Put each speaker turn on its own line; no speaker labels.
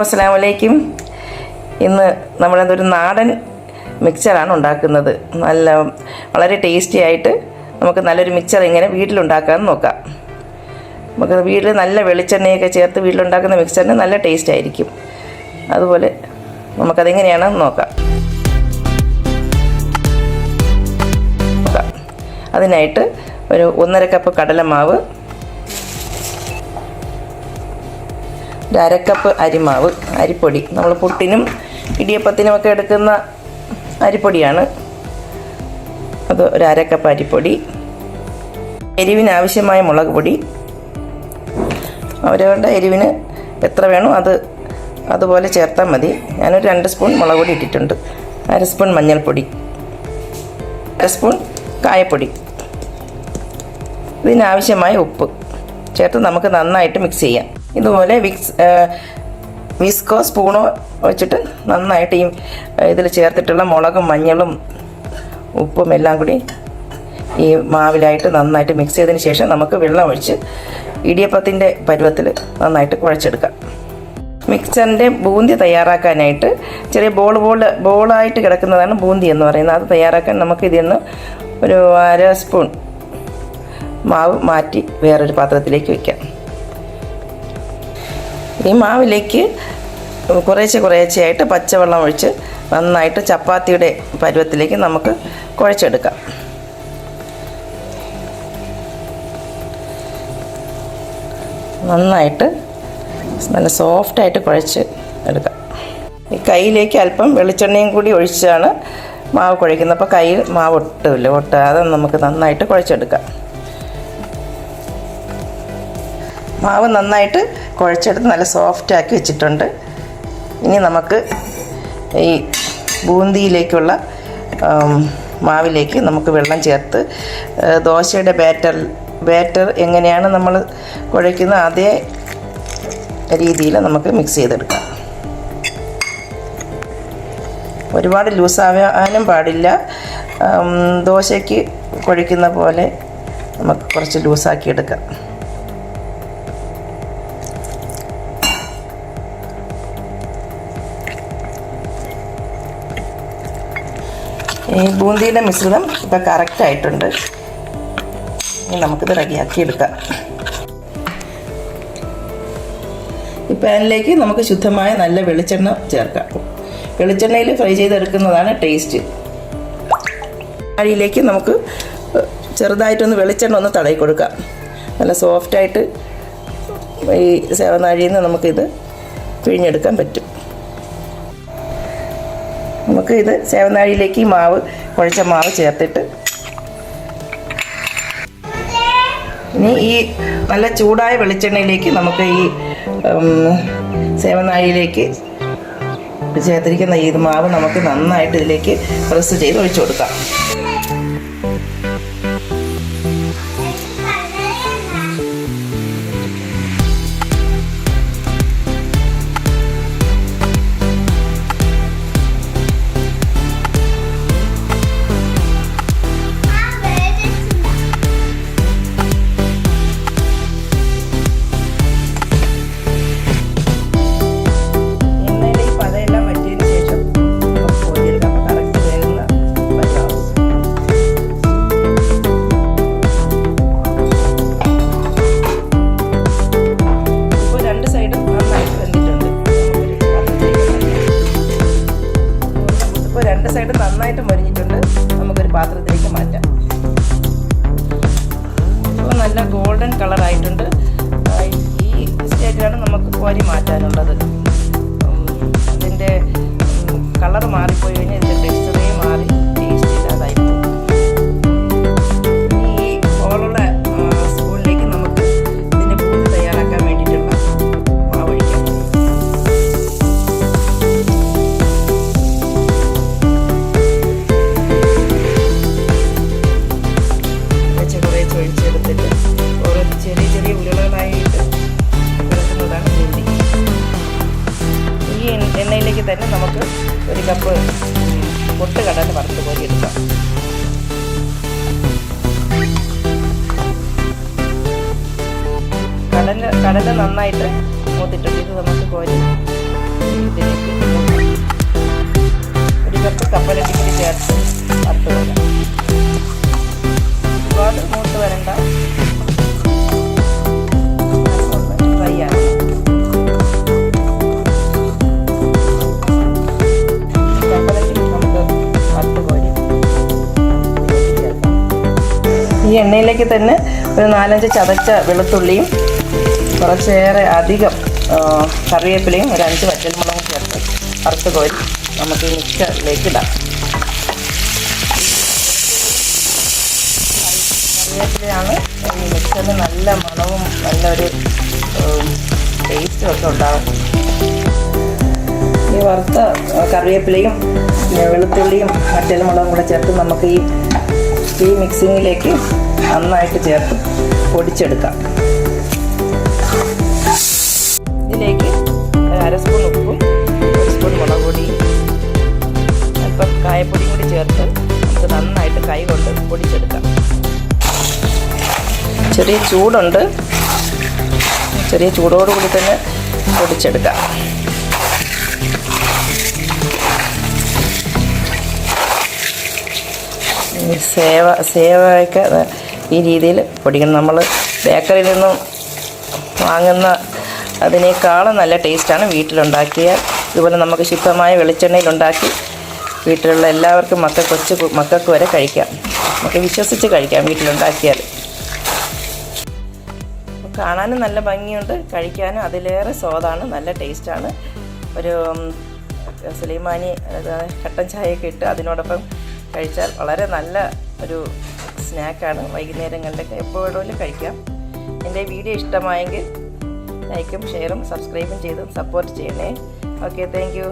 അസ്സലാമു അലൈക്കും. ഇന്ന് നമ്മളൊരു നാടൻ മിക്സറാണ് ഉണ്ടാക്കുന്നത്. വളരെ ടേസ്റ്റി ആയിട്ട് നമുക്ക് നല്ലൊരു മിക്സർ ഇങ്ങനെ വീട്ടിലുണ്ടാക്കാമെന്ന് നോക്കാം. നമുക്ക് വീട്ടിൽ നല്ല വെളിച്ചെണ്ണയൊക്കെ ചേർത്ത് വീട്ടിലുണ്ടാക്കുന്ന മിക്സറിന് നല്ല ടേസ്റ്റ് ആയിരിക്കും. അതുപോലെ നമുക്കതെങ്ങനെയാണെന്ന് നോക്കാം. അതിനായിട്ട് ഒരു 1.5 കപ്പ് കടലമാവ്, 1/2 കപ്പ് അരിമാവ്, അരിപ്പൊടി, നമ്മൾ പുട്ടിനും ഇടിയപ്പത്തിനുമൊക്കെ എടുക്കുന്ന അരിപ്പൊടിയാണ് അത്. 1/2 കപ്പ് അരിപ്പൊടി, എരിവിന് ആവശ്യമായ മുളക് പൊടി, അവരവരുടെ എരിവിന് എത്ര വേണോ അതുപോലെ ചേർത്താൽ മതി. ഞാനൊരു 2 സ്പൂൺ മുളക് പൊടി ഇട്ടിട്ടുണ്ട്. 1/2 സ്പൂൺ മഞ്ഞൾപ്പൊടി, 1/2 സ്പൂൺ കായപ്പൊടി, ഇതിനാവശ്യമായ ഉപ്പ് ചേർത്ത് നമുക്ക് നന്നായിട്ട് മിക്സ് ചെയ്യാം. ഇതുപോലെ വിസ്കോ സ്പൂണോ വെച്ചിട്ട് നന്നായിട്ട് ഇതിൽ ചേർത്തിട്ടുള്ള മുളകും മഞ്ഞളും ഉപ്പും എല്ലാം കൂടി ഈ മാവിലായിട്ട് നന്നായിട്ട് മിക്സ് ചെയ്തതിന് ശേഷം നമുക്ക് വെള്ളം ഒഴിച്ച് ഇടിയപ്പത്തിൻ്റെ പരുവത്തിൽ നന്നായിട്ട് കുഴച്ചെടുക്കാം. മിക്സറിൻ്റെ ബൂന്തി തയ്യാറാക്കാനായിട്ട് ചെറിയ ബോളായിട്ട് കിടക്കുന്നതാണ് ബൂന്തി എന്ന് പറയുന്നത്. അത് തയ്യാറാക്കാൻ നമുക്ക് ഇതിൽ നിന്ന് ഒരു 1/2 സ്പൂൺ മാവ് മാറ്റി വേറൊരു പാത്രത്തിലേക്ക് വയ്ക്കാം. ഈ മാവിലേക്ക് കുറേശ്ശെയായിട്ട് പച്ചവെള്ളം ഒഴിച്ച് നന്നായിട്ട് ചപ്പാത്തിയുടെ പരുവത്തിലേക്ക് നമുക്ക് കുഴച്ചെടുക്കാം. നന്നായിട്ട് നല്ല സോഫ്റ്റായിട്ട് കുഴച്ച് എടുക്കാം. ഈ കയ്യിലേക്ക് അല്പം വെളിച്ചെണ്ണയും കൂടി ഒഴിച്ചാണ് മാവ് കുഴയ്ക്കുന്നത്. അപ്പോൾ കയ്യിൽ മാവ് ഒട്ടാതെ നമുക്ക് നന്നായിട്ട് കുഴച്ചെടുക്കാം. മാവ് നന്നായിട്ട് കുഴച്ചെടുത്ത് നല്ല സോഫ്റ്റാക്കി വെച്ചിട്ടുണ്ട്. ഇനി നമുക്ക് ഈ ബൂന്തിയിലേക്കുള്ള മാവിലേക്ക് നമുക്ക് വെള്ളം ചേർത്ത് ദോശയുടെ ബാറ്റർ എങ്ങനെയാണ് നമ്മൾ കുഴയ്ക്കുന്നത് അതേ രീതിയിൽ നമുക്ക് മിക്സ് ചെയ്തെടുക്കാം. ഒരുപാട് ലൂസാവാനും പാടില്ല. ദോശയ്ക്ക് കുഴയ്ക്കുന്ന പോലെ നമുക്ക് കുറച്ച് ലൂസാക്കി എടുക്കാം. ഈ ബൂന്തിയുടെ മിശ്രിതം ഇപ്പോൾ കറക്റ്റായിട്ടുണ്ട്. ഇനി നമുക്കിത് റെഡിയാക്കി എടുക്കാം. ഈ പാനിലേക്ക് നമുക്ക് ശുദ്ധമായ നല്ല വെളിച്ചെണ്ണ ചേർക്കാം. വെളിച്ചെണ്ണയിൽ ഫ്രൈ ചെയ്തെടുക്കുന്നതാണ് ടേസ്റ്റ്. അരിയിലേക്ക് നമുക്ക് ചെറുതായിട്ടൊന്ന് വെളിച്ചെണ്ണ ഒന്ന് തടയി കൊടുക്കാം. നല്ല സോഫ്റ്റായിട്ട് ഈ സേവനാഴിയിൽ നിന്ന് നമുക്കിത് പിഴിഞ്ഞെടുക്കാൻ പറ്റും. നമുക്ക് ഇത് സേവനാഴിയിലേക്ക് കുഴച്ച മാവ് ചേർത്തിട്ട് ഇനി ഈ നല്ല ചൂടായ വെളിച്ചെണ്ണയിലേക്ക് നമുക്ക് ഈ സേവനാഴിയിലേക്ക് ചേർത്തിരിക്കുന്ന ഈ മാവ് നമുക്ക് നന്നായിട്ട് ഇതിലേക്ക് പ്രസ് ചെയ്ത് ഒഴിച്ചു കൊടുക്കാം. സൈഡ് നന്നായിട്ട് മൊരിഞ്ഞിട്ടുണ്ട്. നമുക്കൊരു പാത്രത്തിലേക്ക് മാറ്റാം. ഇപ്പോൾ നല്ല ഗോൾഡൻ കളറായിട്ടുണ്ട്. ഈ സ്റ്റേജിലാണ് നമുക്ക് കോരി മാറ്റാനുള്ളത്. ഇതിൻ്റെ കളർ മാറിപ്പോയി കഴിഞ്ഞാൽ ഇതിൻ്റെ ടെക്സ്ചറേ മാറി ടേസ്റ്റ് ഇല്ലാതായിരിക്കും. ഇനി ഈ ഹോളുള്ള സ്പൂണിലേക്ക് നമുക്ക് ഇതിൻ്റെ ബൂന്തി തയ്യാറാക്കാൻ വേണ്ടിയിട്ടുള്ള മാവ് ഒഴിക്കാം. ഒഴിച്ചെടുത്തിട്ട് ഓരോ ചെറിയ ഉരുളകളായിട്ട് കിടക്കുന്നതാണ് ബൂന്തി. ഈ എണ്ണയിലേക്ക് തന്നെ നമുക്ക് 1 കപ്പ് പൊട്ടുകടല വറുത്ത് കോരി എടുക്കാം. കടല നന്നായിട്ട് മൂത്തിട്ടുണ്ട്. ഇത് നമുക്ക് കോരി എണ്ണയിലേക്ക് തന്നെ ഒരു 4-5 ചതച്ച വെളുത്തുള്ളിയും കുറച്ചേറെ അധികം കറിവേപ്പിലയും ഒരു 5 വറ്റൽമുളകും ചേർത്ത് വറുത്ത് കോരി നമുക്ക് ഈ മിക്സറിലേക്ക് ഇടാം. കറിവേപ്പിലയാണ് ഈ മിക്സറിന് നല്ല മണവും നല്ലൊരു ടേസ്റ്റും ഒക്കെ ഉണ്ടാകും. ഈ വറുത്ത കറിവേപ്പിലയും വെളുത്തുള്ളിയും വറ്റൽമുളകും കൂടെ ചേർത്ത് നമുക്ക് ഈ മിക്സിങ്ങിലേക്ക് നന്നായിട്ട് ചേർത്ത് പൊടിച്ചെടുക്കാം. ഇതിലേക്ക് 1/2 സ്പൂൺ ഉപ്പും 1 സ്പൂൺ മുളക് പൊടി അല്പം കായപ്പൊടിയും കൂടി ചേർത്ത് നമുക്ക് നന്നായിട്ട് കൈ കൊണ്ട് പൊടിച്ചെടുക്കാം. ചെറിയ ചൂടുണ്ട്, ചെറിയ ചൂടോടുകൂടി തന്നെ പൊടിച്ചെടുക്കാം. സേവയൊക്കെ ഈ രീതിയിൽ പൊടിക്കണം. നമ്മൾ ബേക്കറിയിൽ നിന്നും വാങ്ങുന്ന അതിനേക്കാളും നല്ല ടേസ്റ്റാണ് വീട്ടിലുണ്ടാക്കിയാൽ. ഇതുപോലെ നമുക്ക് ശുദ്ധമായ വെളിച്ചെണ്ണയിലുണ്ടാക്കി വീട്ടിലുള്ള എല്ലാവർക്കും മക്കൾക്ക് വരെ കഴിക്കാം. നമുക്ക് വിശ്വസിച്ച് കഴിക്കാം വീട്ടിലുണ്ടാക്കിയാൽ. കാണാനും നല്ല ഭംഗിയുണ്ട്, കഴിക്കാനും അതിലേറെ സ്വാദാണ്, നല്ല ടേസ്റ്റാണ്. ഒരു സുലൈമാനി കട്ടൻ ചായയൊക്കെ ഇട്ട് അതിനോടൊപ്പം കഴിച്ചാൽ വളരെ നല്ല ഒരു സ്നാക്കാണ്. വൈകുന്നേരങ്ങളിലൊക്കെ എപ്പോഴും കഴിക്കാം. എൻ്റെ വീഡിയോ ഇഷ്ടമായെങ്കിൽ ലൈക്കും ഷെയറും സബ്സ്ക്രൈബും ചെയ്ത് സപ്പോർട്ട് ചെയ്യണേ. Okay, thank you.